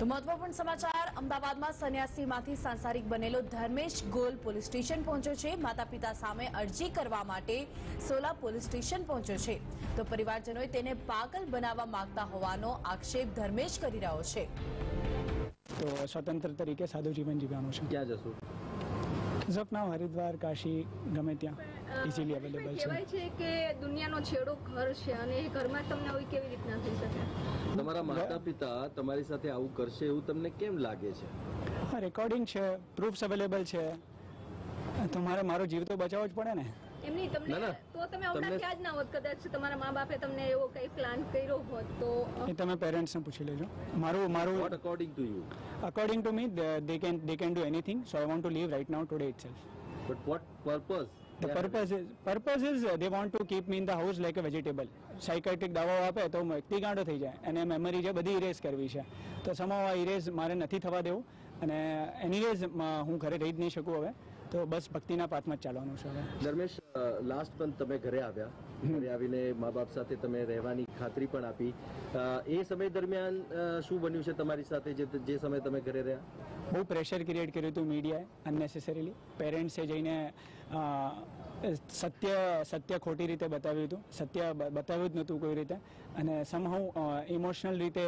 તો મહત્વપૂર્ણ સમાચાર અમદાવાદમાં સન્યાસીમાંથી સાંસારિક બનેલો ધર્મેશ ગોલ પોલીસ સ્ટેશન પહોંચ્યો છે। માતા પિતા સામે અરજી કરવા માટે સોલા પોલીસ સ્ટેશન પહોંચ્યો છે। તો પરિવારજનોએ તેને પાગલ બનાવવા માંગતા હોવાનો આક્ષેપ ધર્મેશ કરી રહ્યો છે। तो स्वतंत्र तरीके साधु जीवन जीवानो छे। क्या जसो जपना हरिद्वार काशी गमे त्या इजीली अवेलेबल छे। કહેવાય છે કે દુનિયાનો છેડો ઘર છે અને એ ઘરમાં તમને આવી કેવી રીતના થઈ શકે? તમારા માતા પિતા તમારી સાથે આવું કરશે એવું તમને કેમ લાગે છે? હા, રેકોર્ડિંગ છે, પ્રૂફ્સ અવેલેબલ છે, તો મારો જીવ તો બચાવવો જ પડે ને। એમની તમને તો તમે આવડા ક્યાં જ ના હોત, કદાચ તમારા મા બાપે તમને એવો કઈ પ્લાન કર્યો હોત તો એ તમે પેરેન્ટ્સને પૂછી લેજો। મારું what according to you? according to me they can do anything, so I want to leave right now today itself. But what purpose? The purpose is they want to keep me in the house like a vegetable. સાયકાઇટ્રિક દવાઓ આપે તો વ્યક્તિ ગાંડો થઈ જાય અને memory જે બધી ઇરેઝ કરવી છે, તો સમાવ આ ઇરેઝ મારે નથી થવા દેવું અને એનીવેઝ હું ઘરે રહી જ નહીં શકું હવે, તો બસ ભક્તિના પાથમાં જ ચાલવાનું છે હવે। ધર્મેશ, લાસ્ટ મંથ તમે ઘરે આવ્યા, ઘરે આવીને મા બાપ સાથે તમે રહેવાની ખાતરી પણ આપી, એ સમય દરમિયાન શું બન્યું છે તમારી સાથે જે સમય તમે ઘરે રહ્યા? બહુ પ્રેશર ક્રિએટ કર્યું હતું મીડિયાએ અનનેસેસરીલી। પેરેન્ટ્સે જઈને સત્ય ખોટી રીતે બતાવ્યું હતું, સત્ય બતાવ્યું જ નહોતું કોઈ રીતે, અને સમહાઉ ઇમોશનલ રીતે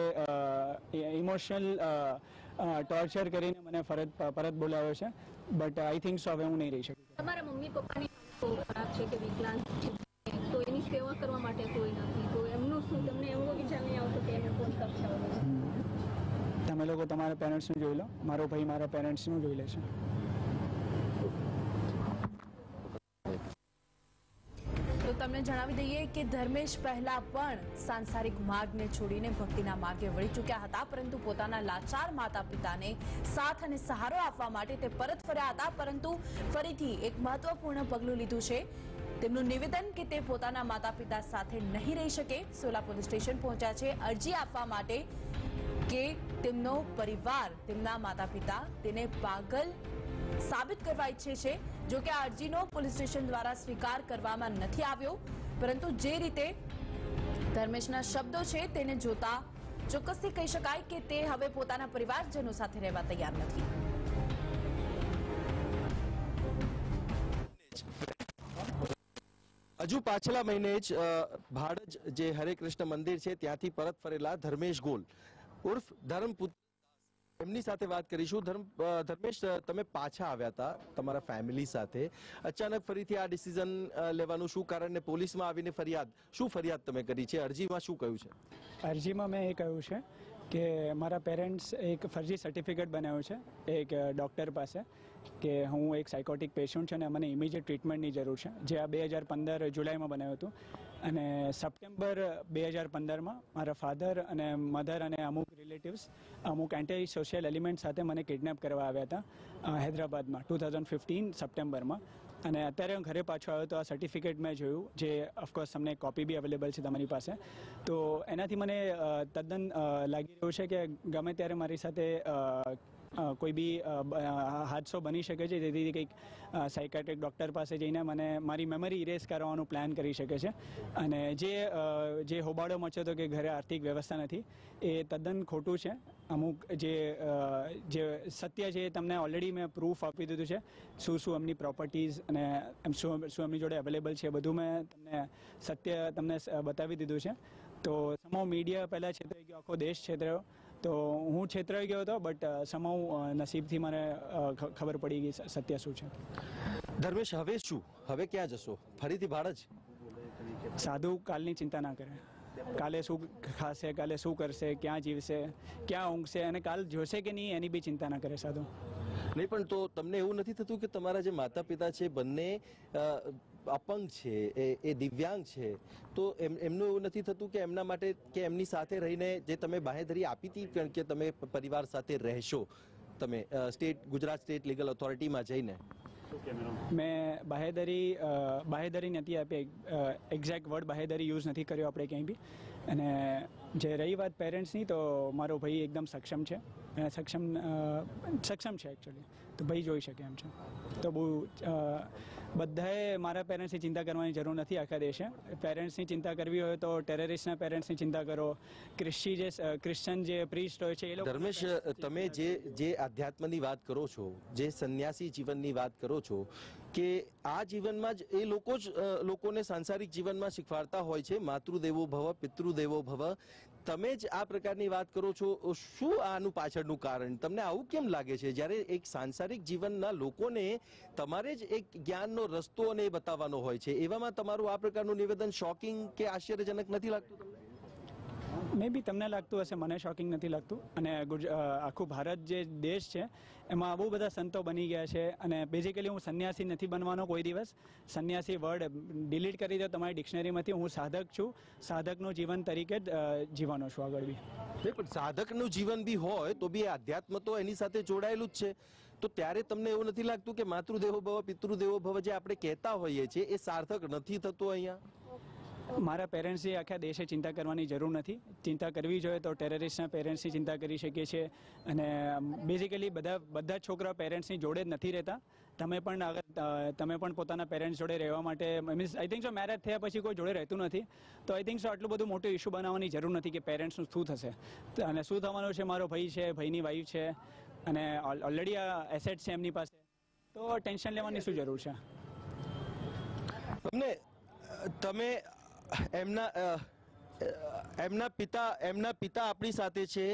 ટોર્ચર કરીને મને પરત બોલાવ્યો છે। બટ આઈ થિંક સો હવે હું નહીં રહી શકું। તમારા મમ્મી પપ્પાની ખરાબ છે કે વિકલાંગ છે, તો એની સેવા કરવા માટે કોઈ નથી, તો એમનું શું? તમને એવો વિચાર નહીં આવતો કે એમને કોણ કરશે? તમે લોકો તમારા પેરેન્ટ્સનું જોઈ લો, મારો ભાઈ મારા પેરેન્ટ્સનું જોઈ લેશે। તો તમને જણાવી દઈએ કે ધર્મેશ પહેલા પણ સાંસારિક માર્ગને છોડીને ભક્તિના માર્ગે વળી ચૂક્યા હતા, પરંતુ પોતાના લાચાર માતા પિતાને સાથ અને સહારો આપવા માટે તે પરત ફર્યા હતા, પરંતુ ફરીથી એક મહત્વપૂર્ણ પગલું લીધું છે। તેમનું નિવેદન કે તે પોતાના માતા પિતા સાથે નહીં રહી શકે, સોલા પોલીસ સ્ટેશન પહોંચ્યા છે અરજી આપવા માટે કે તેમનો પરિવાર, તેમના માતા પિતા તેને પાગલ સાબિત કરવા ઈચ્છે છે। જો કે આ અરજીનો પોલીસ સ્ટેશન દ્વારા સ્વીકાર કરવામાં નથી આવ્યો, પરંતુ જે રીતે ધર્મેશના શબ્દો છે તેને જોતા ચોક્કસથી કહી શકાય કે તે હવે પોતાના પરિવારજનો સાથે રહેવા તૈયાર નથી। હજુ પાછલા મહિને જ ભાડજ જે હરે કૃષ્ણ મંદિર છે ત્યાંથી પરત ફરેલા ધર્મેશ ગોલ ઉર્ફ ધર્મપુત્ર, એમની સાથે વાત કરીશું। ધર્મેશ, તમે પાછા આવ્યા હતા તમારા ફેમિલી સાથે, અચાનક ફરીથી આ ડિસિઝન લેવાનું શું કારણ, ને પોલીસમાં આવીને શું ફરિયાદ તમે કરી છે? અરજીમાં શું કહ્યું છે? અરજીમાં મેં એ કહ્યું છે કે મારા પેરેન્ટ્સ એક ફરજી સર્ટિફિકેટ બનાવ્યું છે એક ડૉક્ટર પાસે કે હું એક સાયકોટિક પેશન્ટ છું અને મને ઇમિડિયેટ ટ્રીટમેન્ટની જરૂર છે, જે આ 2015 જુલાઈમાં બનાવ્યું હતું, અને સપ્ટેમ્બર 2015માં મારા ફાધર અને મધર અને અમુક રિલેટિવ્સ અમુક એન્ટી સોશિયલ એલિમેન્ટ સાથે મને કિડનેપ કરવા આવ્યા હતા હૈદરાબાદમાં 2015 સપ્ટેમ્બરમાં, અને અત્યારે હું ઘરે પાછો આવ્યો તો આ સર્ટિફિકેટ મેં જોયું, જે ઓફકોર્સ તમને કોપી બી અવેલેબલ છે તમારી પાસે, તો એનાથી મને તદ્દન લાગી રહ્યું છે કે ગમે ત્યારે મારી સાથે કોઈ બી હાદસો બની શકે છે, જેથી કંઈક સાયકાટ્રિક ડૉક્ટર પાસે જઈને મને મારી મેમરી ઇરેઝ કરવાનું પ્લાન કરી શકે છે, અને જે હોબાળો મચ્યો હતો કે ઘરે આર્થિક વ્યવસ્થા નથી, એ તદ્દન ખોટું છે। અમુક જે સત્ય છે તમને ઓલરેડી મેં પ્રૂફ આપી દીધું છે, શું એમની પ્રોપર્ટીઝ અને શું એમની જોડે અવેલેબલ છે, બધું મેં સત્ય તમને બતાવી દીધું છે। તો સમાવ મીડિયા પહેલાં છેતરાઈ ગયો, આખો દેશ છેતરાયો, તો હું છેતરાઈ ગયો હતો, બટ સમાવ નસીબથી મને ખબર પડી ગઈ સત્ય શું છે। ધર્મેશ, હવે શું? હવે ક્યાં જશો? ફરીથી ભાડજ? સાધુ કાલની ચિંતા ના કરે, કાલે શું ખાશે, કાલે શું કરશે, ક્યાં જીવશે, ક્યાં ઊંઘશે અને કાલ જોશે કે નહીં એની બી ચિંતા ના કરે સાધુ। નહીં, પણ તો તમને એવું નથી થતું કે તમારા જે માતા પિતા છે બંને અપંગ છે, એ દિવ્યાંગ છે, તો એમનું એવું નથી થતું કે એમના માટે કે એમની સાથે રહીને જે તમે બાહેધરી આપી હતી કે તમે પરિવાર સાથે રહેશો, તમે ગુજરાત સ્ટેટ લીગલ ઓથોરિટીમાં જઈને? મેં બાહેધરી નથી આપી, એક્ઝેક્ટ વર્ડ બાહેધરી યુઝ નથી કર્યો આપણે ક્યાંય બી, અને જે રહી વાત પેરેન્ટ્સની, તો મારો ભાઈ એકદમ સક્ષમ છે, સક્ષમ છે એકચ્યુઅલી, તો ભાઈ જોઈ શકે એમ છે, તો બહુ બધાએ મારા પેરેન્ટ્સની ચિંતા કરવાની જરૂર નથી આખા દેશે. પેરેન્ટ્સની ચિંતા કરવી હોય તો ટેરરિસ્ટના પેરેન્ટ્સની ચિંતા કરો, ક્રિશ્ચન જે પ્રીસ્ટ હોય છે એ લોકો. ધર્મેશ, તમે જે આધ્યાત્મની વાત કરો છો, જે સંન્યાસી જીવનની વાત કરો છો, કે આ જીવનમાં જ એ લોકો જ લોકોને સાંસારિક જીવનમાં શીખવાડતા હોય છે માતૃદેવો ભવ પિતૃદેવો ભવ. તમે જ આ પ્રકારની વાત કરો છો, શું આનું પાછળનું કારણ? તમને આવું કેમ લાગે છે જ્યારે એક સાંસારિક જીવનના લોકોને તમારે જ એક જ્ઞાનનો રસ્તો અને એ બતાવવાનો હોય છે, એવામાં તમારું આ પ્રકારનું નિવેદન શોકિંગ કે આશ્ચર્યજનક નથી લાગતું તમને? મે બી તમને લાગતું હશે, મને શોકિંગ નથી લાગતું. અને આખું ભારત જે દેશ છે એમાં બહુ બધા સંતો બની ગયા છે. અને બેઝિકલી હું સંન્યાસી નથી બનવાનો કોઈ દિવસ. સંન્યાસી વર્ડ ડિલીટ કરી દો તમારી ડિક્શનરીમાંથી. હું સાધક છું, સાધકનું જીવન તરીકે જ જીવવાનો છું આગળ બી. પણ સાધકનું જીવન બી હોય તો બી આધ્યાત્મ તો એની સાથે જોડાયેલું જ છે. તો ત્યારે તમને એવું નથી લાગતું કે માતૃદેવો ભવ પિતૃદેવો ભવ જે આપણે કહેતા હોઈએ છીએ એ સાર્થક નથી થતું અહીંયા? મારા પેરેન્ટ્સની આખા દેશે ચિંતા કરવાની જરૂર નથી. ચિંતા કરવી જોઈએ તો ટેરરિસ્ટના પેરેન્ટ્સની ચિંતા કરી શકીએ છીએ. અને બેઝિકલી બધા છોકરા પેરેન્ટ્સની જોડે જ નથી રહેતા. તમે પણ પોતાના પેરેન્ટ્સ જોડે રહેવા માટે means I think so marriage થયા પછી કોઈ જોડે રહેતું નથી. તો આઈ થિંક સો આટલું બધું મોટું ઇસ્યુ બનાવવાની જરૂર નથી કે પેરેન્ટ્સનું શું થશે અને શું થવાનું છે. મારો ભાઈ છે, ભાઈની વાઈફ છે અને ઓલરેડી આ એસેટ છે એમની પાસે, તો ટેન્શન લેવાની શું જરૂર છે? તમે એમના પિતા આપણી સાથે છે.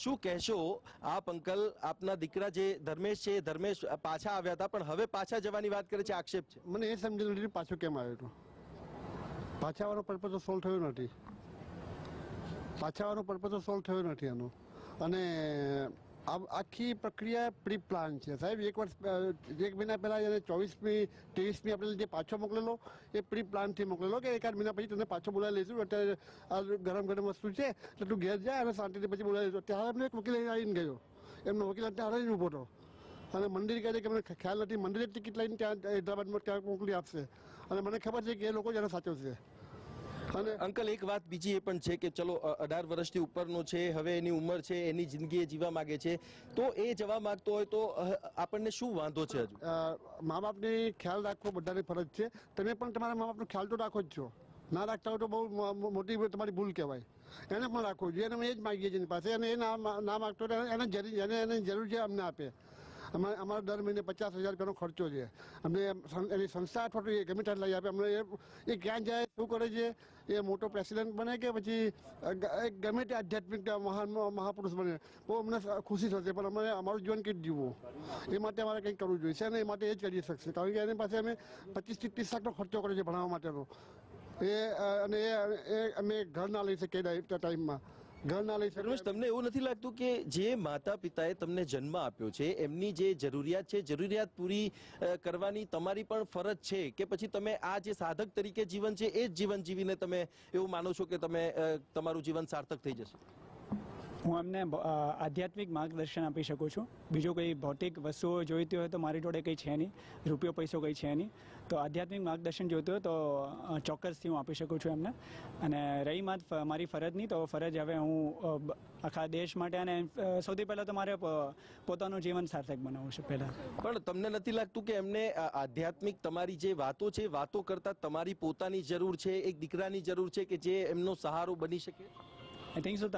શું કહેશો આપ અંકલ? આપના દીકરા જે ધર્મેશ છે, ધર્મેશ પાછા આવ્યા હતા પણ હવે પાછા જવાની વાત કરે છે, આક્ષેપ છે. મને એ સમજણ નથી પાછો કેમ આવ્યો હતો. પાછા આવવાનો પર્પઝ તો સોલ્વ થયો નથી. એનો. અને આખી પ્રક્રિયા પ્રી પ્લાન છે સાહેબ. એક મહિના પહેલા એને 24મી 23મી એપ્રિલ જે પાછો મોકલેલો એ પ્રી પ્લાનથી મોકલેલો કે એકાદ મહિના પછી તને પાછો બોલાવી લઈશું, અત્યારે આ ગરમ વસ્તુ છે એટલે તું ઘેર જાય અને શાંતિથી પછી બોલાવી લઈશું. ત્યારે એમને એક વકીલ આવીને ગયો. એમનો વકીલ ત્યારે જ ઊભો હતો અને મંદિર કહે છે કે મને ખ્યાલ નથી, મંદિરે ટિકિટ લઈને ત્યાં હૈદરાબાદમાં ક્યાંક મોકલી આપશે અને મને ખબર છે કે એ લોકો જ એને સાચવશે. અને અંકલ એક વાત બીજી એ પણ છે કે ચલો 18 વર્ષથી ઉપરનો છે, હવે એની ઉંમર છે, એની જિંદગી એ જીવા માંગે છે, તો એ જવા માંગતો હોય તો આપણને શું વાંધો છે? હજુ મા બાપને ખ્યાલ રાખવો બધાની ફરજ છે. તમે પણ તમારા મા બાપનો ખ્યાલ તો રાખો જ છો. ના રાખતા હોય તો બહુ મોટી તમારી ભૂલ કહેવાય. એને પણ રાખવું જોઈએ. અમે એ જ માગીએ છીએ એની પાસે. અને એ ના માગતો એને જરૂર છે અમને આપે. અમારા દર મહિને 50,000 રૂપિયાનો ખર્ચો છે. અમને એની સંસ્થા અથવા તો એ ગમે ત્યાં લઈ આપે. અમને એ ક્યાં જાય, શું કરે છે, એ મોટો પ્રેસિડેન્ટ બને કે પછી ગમે તે આધ્યાત્મિક મહાપુરુષ બને, બહુ અમને ખુશી થશે. પણ અમે અમારું જીવન કંઈક જીવવું એ માટે અમારે કંઈક કરવું જોઈએ છે અને એ માટે એ જ કરી શકશે. કારણ કે એની પાસે અમે 25-30 લાખનો ખર્ચો કર્યો છે ભણાવવા માટેનો. એ અમે ઘર ના લઈ શકીએ ટાઈમમાં. તમને એવું નથી લાગતું કે જે માતા પિતાએ તમને જન્મ આપ્યો છે એમની જે જરૂરિયાત છે, જરૂરિયાત પૂરી કરવાની તમારી પણ ફરજ છે? કે પછી તમે આ જે સાધક તરીકે જીવન છે એ જ જીવન જીવીને તમે એવું માનો છો કે તમારું જીવન સાર્થક થઈ જશે? હું એમને આધ્યાત્મિક માર્ગદર્શન આપી શકું છું. બીજું કંઈ ભૌતિક વસ્તુઓ જોઈતી હોય તો મારી જોડે કંઈ છે નહીં, રૂપિયો પૈસો કંઈ છે નહીં. તો આધ્યાત્મિક માર્ગદર્શન જોઈતું હોય તો ચોક્કસથી હું આપી શકું છું એમને. અને રહી મારી ફરજની, તો ફરજ હવે હું આખા દેશ માટે અને સૌથી પહેલાં તો મારે પોતાનું જીવન સાર્થક બનાવવું છે પહેલાં. પણ તમને નથી લાગતું કે એમને આધ્યાત્મિક તમારી જે વાતો છે, વાતો કરતાં તમારી પોતાની જરૂર છે, એક દીકરાની જરૂર છે કે જે એમનો સહારો બની શકે? I think so.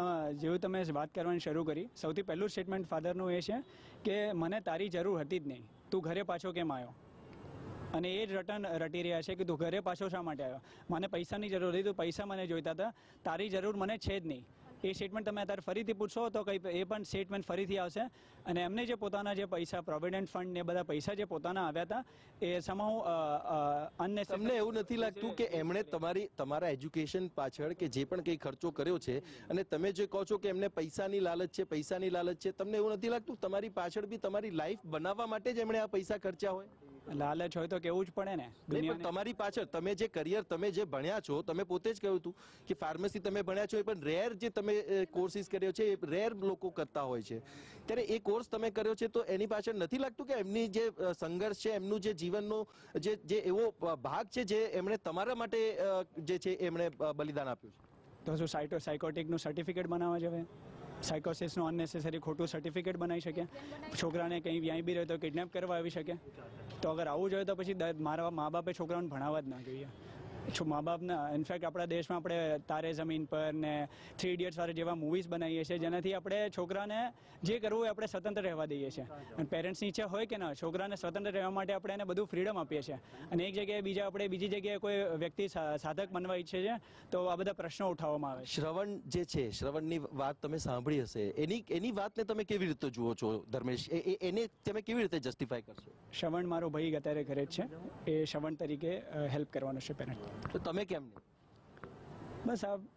જેવું તમે વાત કરવાની શરૂ કરી, સૌથી પહેલું સ્ટેટમેન્ટ ફાધરનું એ છે કે મને તારી જરૂર હતી જ નહીં, તું ઘરે પાછો કેમ આવ્યો? અને એ જ રટી રહ્યા છે કે તું ઘરે પાછો શા માટે આવ્યો? મને પૈસાની જરૂર હતી, તું પૈસા મને જોઈતા હતા, તારી જરૂર મને છે જ નહીં. એ સ્ટેટમેન્ટ તમે અત્યારે ફરીથી પૂછશો તો કંઈ એ પણ સ્ટેટમેન્ટ ફરીથી આવશે. અને એમને જે પોતાના જે પૈસા, પ્રોવિડન્ટ ફંડ ને બધા પૈસા જે પોતાના આવ્યા હતા એ સમાઉ તમને એવું નથી લાગતું કે એમણે તમારા એજ્યુકેશન પાછળ કે જે પણ કંઈ ખર્ચો કર્યો છે અને તમે જે કહો છો કે એમને પૈસાની લાલચ છે, તમને એવું નથી લાગતું તમારી પાછળ બી તમારી લાઈફ બનાવવા માટે જ એમણે આ પૈસા ખર્ચ્યા હોય? લાલચ હોય તો કેવું જ પડે ને. તમારી પાછળ તમે જે કરિયર, તમે જે ભણ્યા છો, તમે પોતે જ કહ્યું હતું કે ફાર્મસી તમે ભણ્યા છો, એ પણ રેર જે તમે કોર્સિસ કર્યો છે એ રેર લોકો કરતા હોય છે. ત્યારે એ કોર્સ તમે કર્યો છે તો એની પાછળ નથી લાગતું કે એમની જે સંઘર્ષ છે, એમનું જે જીવનનો જે એવો ભાગ છે જે એમણે તમારા માટે જે છે એમણે બલિદાન આપ્યું છે? તો શું સાયકોટિકનું સર્ટિફિકેટ બનાવવા જવે? સાયકોસિસનું અનનેસેસરી ખોટું સર્ટિફિકેટ બનાવી શકે, છોકરાને કંઈ વ્યાય બી રહે તો કિડનેપ કરવા આવી શકે. તો અગર આવું જોઈએ તો પછી મારા મા બાપે છોકરાઓને ભણાવવા જ ના જોઈએ. મા બાપના ઇનફેક્ટ આપણા દેશમાં આપણે તારે જમીન પર ને 3 ઇડિયટ્સ વાળા જેવા મૂવીઝ બનાવીએ છીએ જેનાથી આપણે છોકરાને જે કરવું હોય આપણે સ્વતંત્ર રહેવા દઈએ છીએ. અને પેરેન્ટ્સની ઈચ્છા હોય કે ના, છોકરાને સ્વતંત્ર રહેવા માટે આપણે એને બધું ફ્રીડમ આપીએ છીએ. અને એક જગ્યાએ આપણે બીજી જગ્યાએ કોઈ વ્યક્તિ સાધક બનવા ઈચ્છે છે તો આ બધા પ્રશ્નો ઉઠાવવામાં આવે છે. શ્રવણ જે છે, શ્રવણની વાત તમે સાંભળી હશે, એની વાતને તમે કેવી રીતે જુઓ છો ધર્મેશ? એને તમે કેવી રીતે જસ્ટિફાય કરશો? શ્રવણ મારો ભાઈ અત્યારે ઘરે જ છે, એ શ્રવણ તરીકે હેલ્પ કરવાનો છે પેરેન્ટ. તો તમે કેમ નહીં?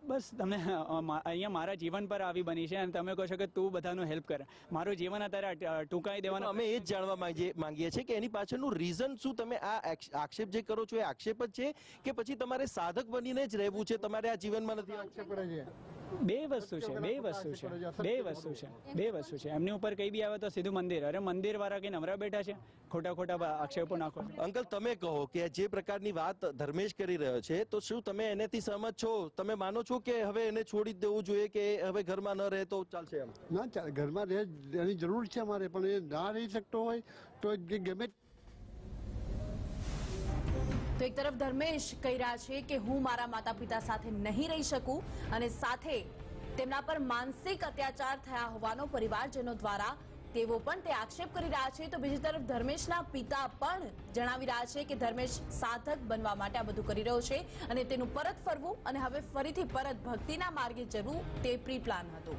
બસ તમને અહીંયા મારા જીવન પર આવી બની છે અને તમે કહો છો કે તું બધાનું હેલ્પ કર. મારું જીવન અત્યારે ટૂંકાઈ દેવાનું. અમે એ જ જાણવા માંગીએ છીએ કે એની પાછળનું રીઝન શું? તમે આ આક્ષેપ જે કરો છો એ આક્ષેપ જ છે કે પછી તમારે સાધક બનીને જ રહેવું છે, તમારે આ જીવનમાં નથી? આક્ષેપ પડે છે. બે વસ્તુ છે. એમની ઉપર કઈ બી આવે તો સીધું મંદિર. અરે મંદિર વાળા કઈ નમરા બેઠા છે, ખોટા આક્ષેપો નાખો. અંકલ તમે કહો કે જે પ્રકારની વાત ધર્મેશ કરી રહ્યો છે તો શું તમે એનાથી સહમત છો? તમે માનો છો કે હવે એને છોડી દેવું જોઈએ, કે હવે ઘરમાં ન રહે તો ચાલશે? એમ ના ચાલે, ઘરમાં રહે એની જરૂર છે અમારે, પણ એ ના રહી શકતો હોય તો ગમે. તો એક તરફ ધર્મેશ કહી રહ્યા છે કે હું મારા માતા પિતા સાથે નહીં રહી શકું અને સાથે તેમના પર માનસિક અત્યાચાર થયા હોવાનો પરિવારજનો દ્વારા તેવો પણ તે આક્ષેપ કરી રહ્યા છે. તો બીજી તરફ ધર્મેશના પિતા પણ જણાવી રહ્યા છે કે ધર્મેશ સાધક બનવા માટે આ બધું કરી રહ્યો છે અને તેનું પરત ફરવું અને હવે ફરીથી પરત ભક્તિના માર્ગે જવું તે પ્રી પ્લાન હતું.